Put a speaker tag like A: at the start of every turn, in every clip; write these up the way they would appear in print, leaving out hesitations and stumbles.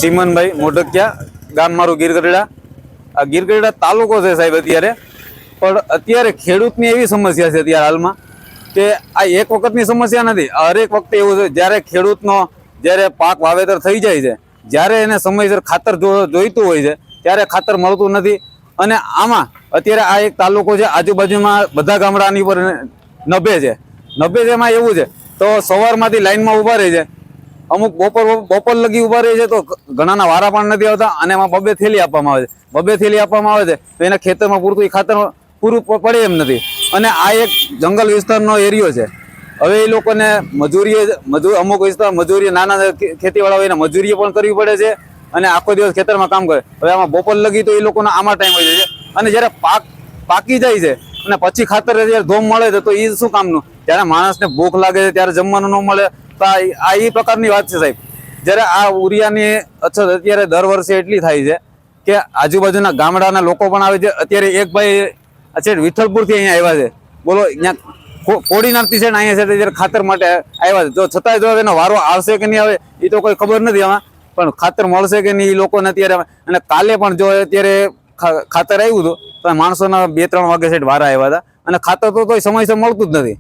A: ચીમનભાઈ મોઢકિયા, ગામ મારું ગીરગઢડા. આ ગીરગઢડા તાલુકો છે સાહેબ અત્યારે. પણ અત્યારે ખેડૂતની એવી સમસ્યા છે અત્યારે હાલમાં કે આ એક વખતની સમસ્યા નથી. હરેક વખતે એવું છે, જ્યારે ખેડૂતનો જ્યારે પાક વાવેતર થઈ જાય છે, જ્યારે એને સમયસર ખાતર જોઈતું હોય છે ત્યારે ખાતર મળતું નથી. અને આમાં અત્યારે આ એક તાલુકો છે, આજુબાજુમાં બધા ગામડાની ઉપર નભે છે. એમાં એવું છે તો સવારમાંથી લાઈનમાં ઊભા રહે છે, અમુક બપોર લગી ઊભા રહે છે તો ઘણાના વારા પણ નથી આવતા. અને એમાં બબે થેલી આપવામાં આવે છે. તો એના ખેતરમાં પૂરતું ખાતર પૂરું પડે એમ નથી. અને આ એક જંગલ વિસ્તારનો એરિયો છે. હવે એ લોકોને અમુક વિસ્તાર મજૂરી, નાના ખેતીવાળા હોય એને મજૂરી પણ કરવી પડે છે અને આખો દિવસ ખેતરમાં કામ કરે. હવે આમાં બપોર લગી તો એ લોકોનો આમાં ટાઈમ હોય છે. અને જ્યારે પાકી જાય છે અને પછી ખાતર જ્યારે ધોમ મળે છે તો એ શું કામનું? જ્યારે માણસને ભૂખ લાગે છે ત્યારે જમવાનું ન મળે તો આ એ પ્રકારની વાત છે સાહેબ. જ્યારે આ ઉરિયાની અછત અત્યારે દર વર્ષે એટલી થાય છે કે આજુબાજુના ગામડાના લોકો પણ આવે છે. અત્યારે એક ભાઈ છે વિઠ્ઠલપુરથી અહીંયા આવ્યા છે, બોલો અહીંયા કોડીનારથી છે ને અહીંયા છે ત્યારે ખાતર માટે આવ્યા છે. તો છતાંય જો એનો વારો આવશે કે નહીં આવે એ તો કોઈ ખબર નથી આમાં, પણ ખાતર મળશે કે નહીં એ લોકોને અત્યારે. અને કાલે પણ જો અત્યારે ખાતર આવ્યું હતું તો માણસોના 2-3 વાગે સાઈડ વારા આવ્યા હતા અને ખાતર તો સમયસર મળતું જ નથી.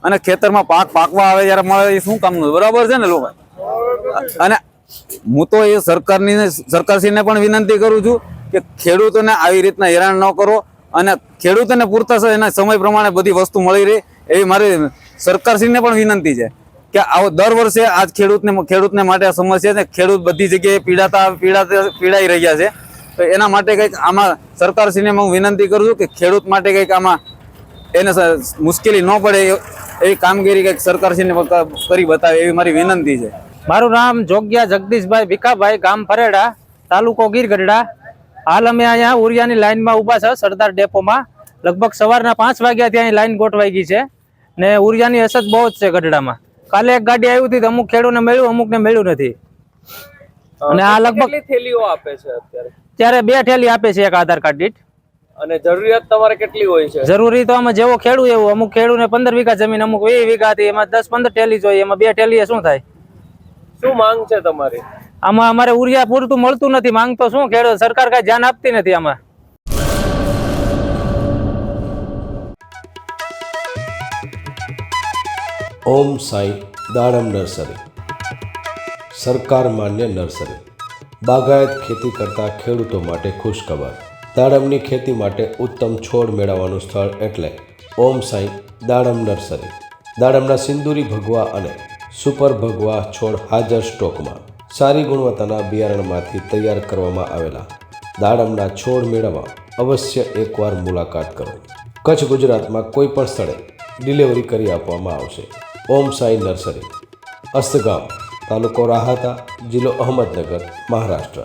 A: અને ખેતરમાં પાકવા આવે જ્યારે મળે એ શું કામનું? બરાબર છે ને લોકો. અને હું તો એ સરકારશ્રીને પણ વિનંતી કરું છું કે ખેડૂતોને આવી રીતના હેરાન ન કરો અને ખેડૂતોને પૂરતા એના સમય પ્રમાણે બધી વસ્તુ મળી રહે એવી મારી સરકારશ્રીને પણ વિનંતી છે કે આવો દર વર્ષે આજ ખેડૂતને માટે આ સમસ્યા છે. ખેડૂત બધી જગ્યાએ પીડાઈ રહ્યા છે. તો એના માટે કંઈક આમાં સરકારશ્રીને હું વિનંતી કરું છું કે ખેડૂત માટે કંઈક આમાં એને મુશ્કેલી ન પડે એવી કામગીરી કંઈક સરકારશ્રીને કરી બતાવે એવી મારી વિનંતી છે.
B: મારું નામ જોગ્યા જગદીશભાઈ ભીખાભાઈ, ગામ ફરેડા, તાલુકો ગીરગઢડા. હાલ અમે અહીંયા ઉરિયાની લાઈનમાં ઊભા છે સરદાર ડેપોમાં. લગભગ સવારના 5 વાગ્યા ત્યાં લાઈન ગોઠવાઈ ગઈ છે ને ઉરિયાની અછત બહુ જ છે ગઢડામાં. કાલે એક ગાડી આવી હતી, અમુક ખેડૂતને મળ્યું, અમુકને મળ્યું નથી. અને આ લગભગ
C: થેલીઓ આપે છે
B: ત્યારે 2 થેલી આપે છે એક આધાર કાર્ડ દીઠ.
C: અને જરૂરિયાત તમારે કેટલી હોય છે?
B: જરૂરી તો આમાં જેવો ખેડૂત એવું. અમુક ખેડૂતને 15 વીઘા જમીન, અમુક 20 વીઘા હતી, એમાં 10-15 થેલી જોઈએ. એમાં 2 થેલી શું થાય?
C: શું માંગ છે તમારી?
B: આમાં અમારે ઉરિયા પૂરતું મળતું નથી. માંગ તો શું, ખેડૂત સરકાર કઈ ધ્યાન આપતી નથી આમાં.
D: ઓમ સાઈ દાડમ નર્સરી, સરકાર માન્ય નર્સરી. બાગાયત ખેતી કરતા ખેડૂતો માટે ખુશખબર. દાડમની ખેતી માટે ઉત્તમ છોડ મેળવવાનું સ્થળ એટલે ઓમ સાઈ દાડમ નર્સરી. દાડમના સિંદૂરી ભગવા અને સુપર ભગવા છોડ હાજર સ્ટોકમાં. સારી ગુણવત્તાના બિયારણમાંથી તૈયાર કરવામાં આવેલા દાડમના છોડ મેળવવા અવશ્ય એકવાર મુલાકાત કરો. કચ્છ ગુજરાતમાં કોઈ પણ સ્થળે ડિલિવરી કરી આપવામાં આવશે. ઓમ સાઈ નર્સરી, અસ્તગામ, તાલુકો રાહાતા, જિલ્લો અહમદનગર, મહારાષ્ટ્ર.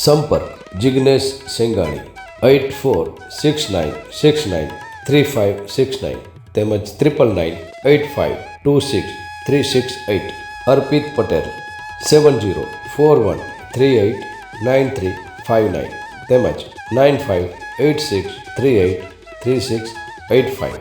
D: સંપર્ક જિગ્નેશ સેંગાણી 8469693569 તેમજ 999585263668. અર્પિત પટેલ 7041389359 તેમજ 9586383685.